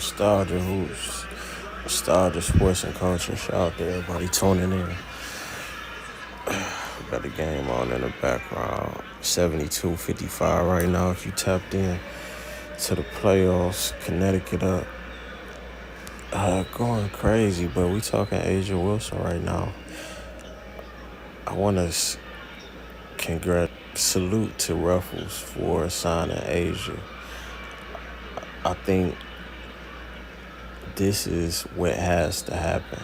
Nostalgia Hoops, Nostalgia Sports and Culture. Shout out to everybody tuning in. Got the game on in the background. 72-55 right now. If you tapped in to the playoffs, Connecticut up. Going crazy, but we talking Asia Wilson right now. I want to salute to Ruffles for signing Asia. I think this is what has to happen,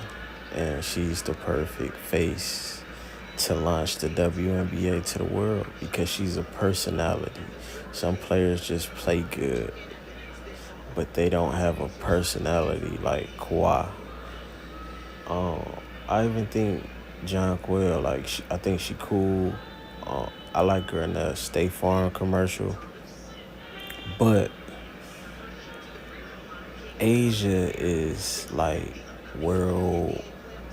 and she's the perfect face to launch the WNBA to the world because she's a personality. Some players just play good, but they don't have a personality like Kawhi. I even think John Quill, I think she cool. I like her in the State Farm commercial, but Asia is like world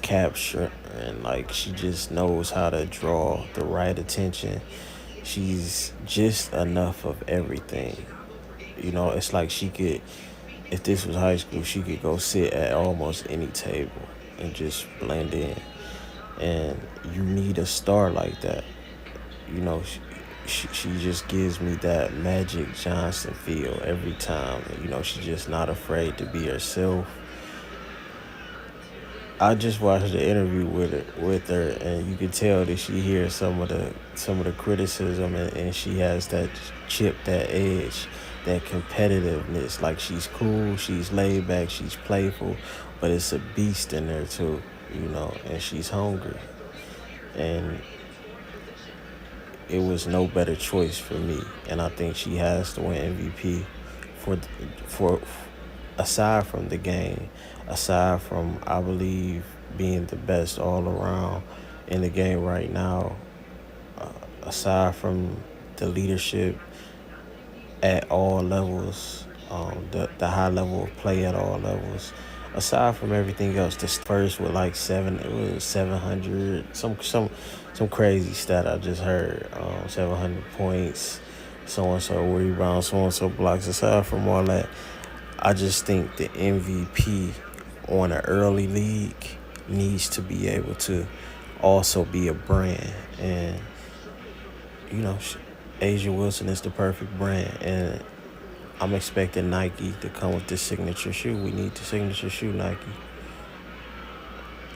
capture, and like she just knows how to draw the right attention. She's just enough of everything. It's like she could, if this was high school, she could go sit at almost any table and just blend in. And you need a star like that. She just gives me that Magic Johnson feel every time. She's just not afraid to be herself. I just watched the interview with her, and you could tell that she hears some of the criticism, and she has that chip, that edge, that competitiveness. Like, she's cool, she's laid back, she's playful, but it's a beast in there too, and she's hungry. And it was no better choice for me, and I think she has to win MVP for aside from the game, aside from, I believe, being the best all around in the game right now, aside from the leadership at all levels, the high level of play at all levels. Aside from everything else, the first with like 700, some crazy stat I just heard. 700 points, so and so rebounds, so and so blocks. Aside from all that, I just think the MVP on an early league needs to be able to also be a brand, and Asia Wilson is the perfect brand, and I'm expecting Nike to come with this signature shoe. We need the signature shoe, Nike.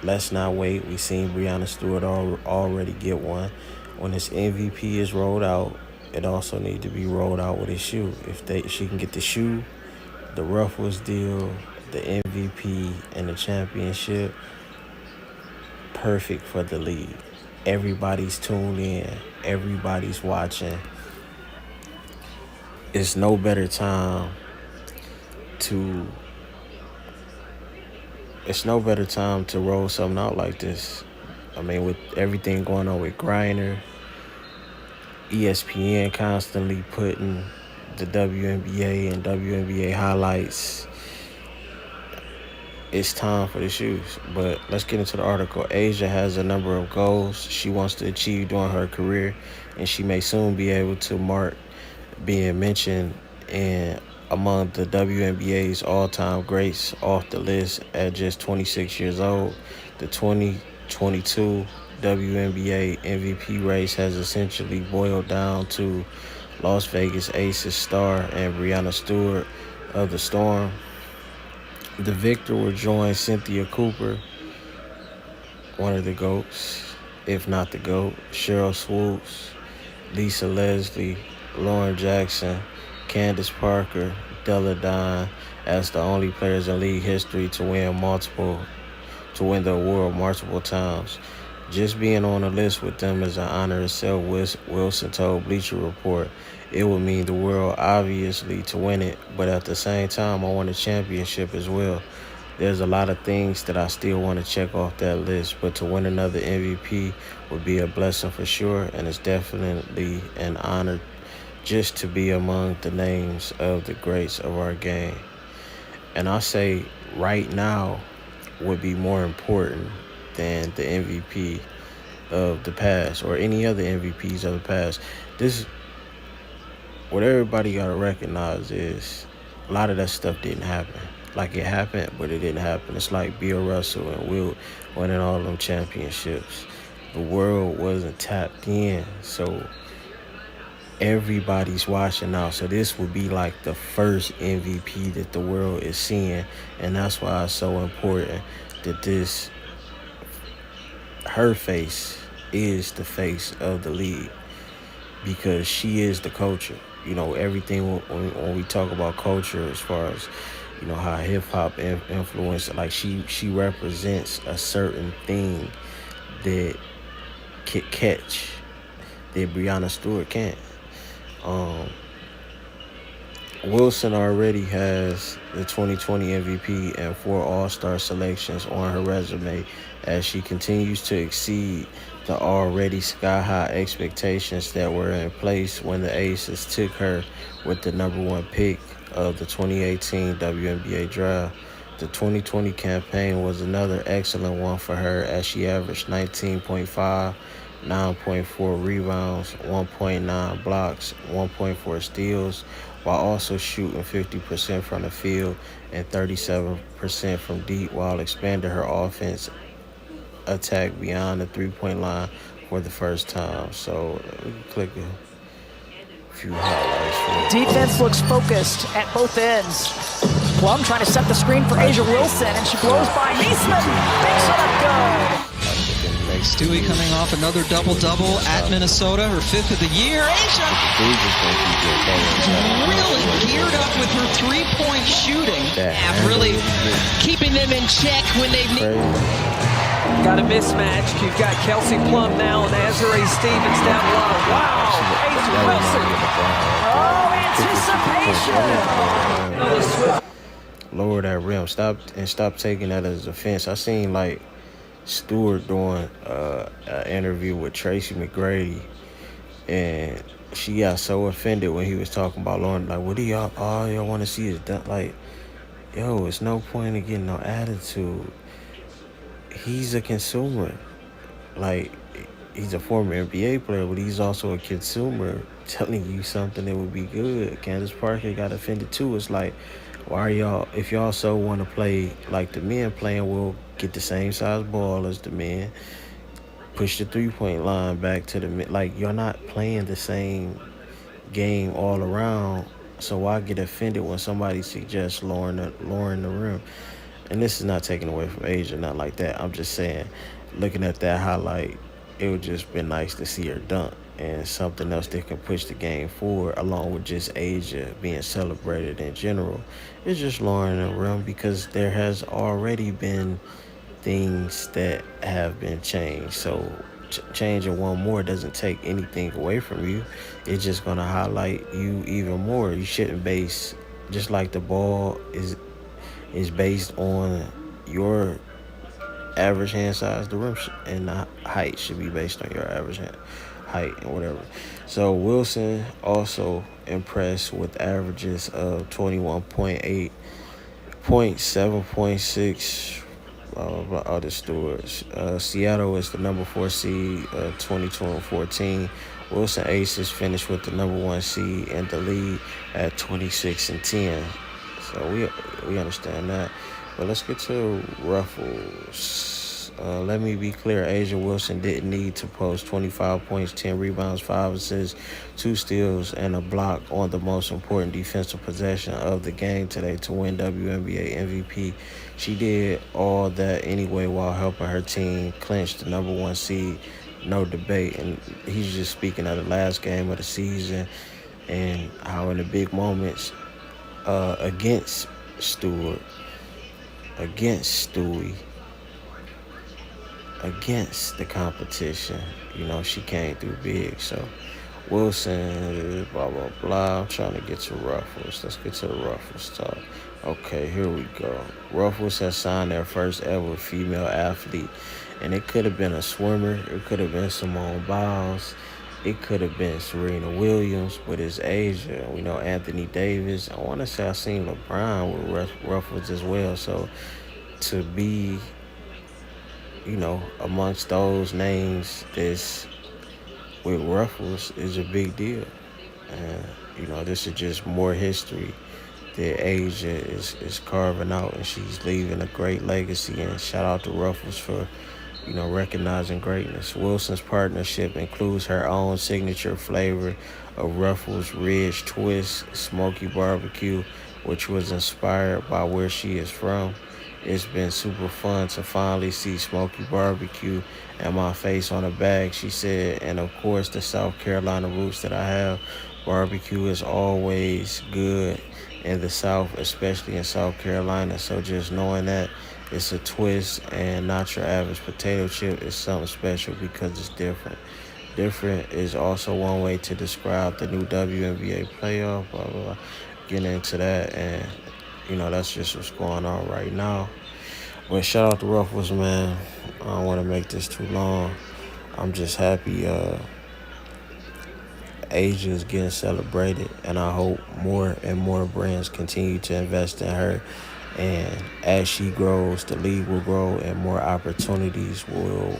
Let's not wait. We seen Breonna Stewart already get one. When his MVP is rolled out, it also needs to be rolled out with his shoe. If she can get the shoe, the Ruffles deal, the MVP, and the championship, perfect for the league. Everybody's tuned in. Everybody's watching. It's no better time to roll something out like this. I mean, with everything going on with Griner, ESPN constantly putting the WNBA and WNBA highlights, it's time for the shoes. But let's get into the article. Asia has a number of goals she wants to achieve during her career, and she may soon be able to mark being mentioned among the WNBA's all-time greats off the list at just 26 years old. The 2022 WNBA MVP race has essentially boiled down to Las Vegas Aces star and Breonna Stewart of the Storm. The victor will join Cynthia Cooper, one of the GOATs, if not the GOAT, Cheryl Swoops, Lisa Leslie, Lauren Jackson, Candace Parker, Della Don as the only players in league history to win the award multiple times. Just being on the list with them is an honor itself, Wilson told Bleacher Report. It would mean the world, obviously, to win it, but at the same time, I want a championship as well. There's a lot of things that I still want to check off that list, but to win another MVP would be a blessing for sure, and it's definitely an honor just to be among the names of the greats of our game. And I say right now would be more important than the MVP of the past or any other MVPs of the past. What everybody got to recognize is a lot of that stuff didn't happen. like it happened, but it didn't happen. It's like Bill Russell and Will winning all them championships. The world wasn't tapped in, so everybody's watching now. So this will be like the first MVP that the world is seeing, and that's why it's so important that this her face is the face of the league because she is the culture. Everything when we talk about culture, as far as how hip hop influence, like she represents a certain thing that can catch that Breonna Stewart can't. Um, Wilson already has the 2020 MVP and 4 All-Star selections on her resume as she continues to exceed the already sky-high expectations that were in place when the Aces took her with the number 1 pick of the 2018 WNBA draft. The 2020 campaign was another excellent one for her as she averaged 19.5, 9.4 rebounds, 1.9 blocks, 1.4 steals, while also shooting 50% from the field and 37% from deep, while expanding her offense attack beyond the three-point line for the first time. So we can click a few highlights. Defense looks focused at both ends. Plum trying to set the screen for Asia Wilson, and she blows by Niesman. Big shot up good. Stewie coming off another double-double at Minnesota, her 5th of the year. Asia really geared up with her three-point shooting. Really keeping them in check when they've got a mismatch. You've got Kelsey Plum now and Azurá Stevens down low. Wow, Asia Wilson. Anticipation. Lower that rim. Stop taking that as offense. I seen like Stewart doing an interview with Tracy McGrady, and she got so offended when he was talking about Lauren. Like, what do all y'all want to see is done? Like, yo, it's no point in getting no attitude. He's a consumer. Like, he's a former NBA player, but he's also a consumer telling you something that would be good. Candace Parker got offended too. It's like, why are y'all, if y'all so want to play like the men playing, we'll get the same size ball as the men, push the three-point line back to the men. Like, you're not playing the same game all around, so why get offended when somebody suggests lowering the rim? And this is not taken away from Asia, not like that. I'm just saying, looking at that highlight, it would just be nice to see her dunk and something else that can push the game forward, along with just Asia being celebrated in general. It's just lowering the rim because there has already been things that have been changed. So changing one more doesn't take anything away from you. It's just going to highlight you even more. You shouldn't base, just like the ball is based on your average hand size, the rim and the height should be based on your average height and whatever. So Wilson also impressed with averages of 21.8, 7.6. Other stewards. Seattle is the number 4 seed, 2014. Wilson Aces finished with the number 1 seed in the league at 26-10. So we understand that. But let's get to Ruffles. Let me be clear. Asia Wilson didn't need to post 25 points, 10 rebounds, 5 assists, 2 steals, and a block on the most important defensive possession of the game today to win WNBA MVP. She did all that anyway while helping her team clinch the number 1 seed. No debate. And he's just speaking of the last game of the season and how in the big moments against Stewart, against Stewie, against the competition, she came through big. So Wilson, blah, blah, blah. I'm trying to get to Ruffles. Let's get to the Ruffles talk. Okay, here we go. Ruffles has signed their first ever female athlete, and it could have been a swimmer. It could have been Simone Biles. It could have been Serena Williams, but it's Asia. We know Anthony Davis. I want to say I seen LeBron with Ruffles as well. So to be, amongst those names that's with Ruffles is a big deal. And, this is just more history that Asia is carving out, and she's leaving a great legacy. And shout out to Ruffles for, recognizing greatness. Wilson's partnership includes her own signature flavor of Ruffles Ridge Twist Smoky Barbecue, which was inspired by where she is from. It's been super fun to finally see Smoky Barbecue and my face on a bag, she said. And of course, the South Carolina roots that I have. Barbecue is always good in the South, especially in South Carolina. So just knowing that it's a twist and not your average potato chip is something special because it's different. Different is also one way to describe the new WNBA playoff. Blah, blah, blah. Getting into that, and that's just what's going on right now. But shout out to Ruffles, man. I don't want to make this too long. I'm just happy Asia is getting celebrated, and I hope more and more brands continue to invest in her. And as she grows, the league will grow, and more opportunities will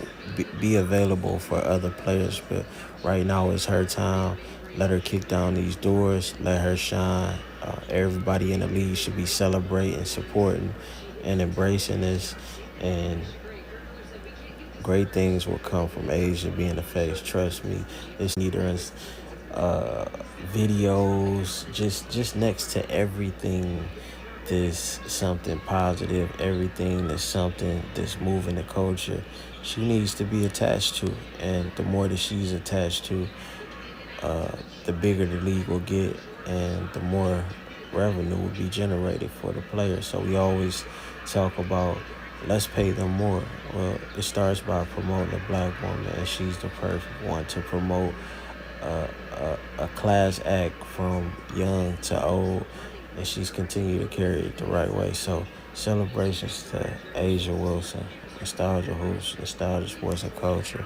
be available for other players. But right now, it's her time. Let her kick down these doors. Let her shine. Everybody in the league should be celebrating, supporting, and embracing this. And great things will come from Asia being the face. Trust me. It's neither videos, just next to everything. There's something positive. Everything there's something that's moving the culture. She needs to be attached to, and the more that she's attached to, the bigger the league will get, and the more revenue will be generated for the players. So we always talk about let's pay them more. Well, it starts by promoting a black woman, and she's the perfect one to promote a class act from young to old, and she's continued to carry it the right way. So celebrations to Asia Wilson, Nostalgia Hoops, Nostalgia Sports and Culture.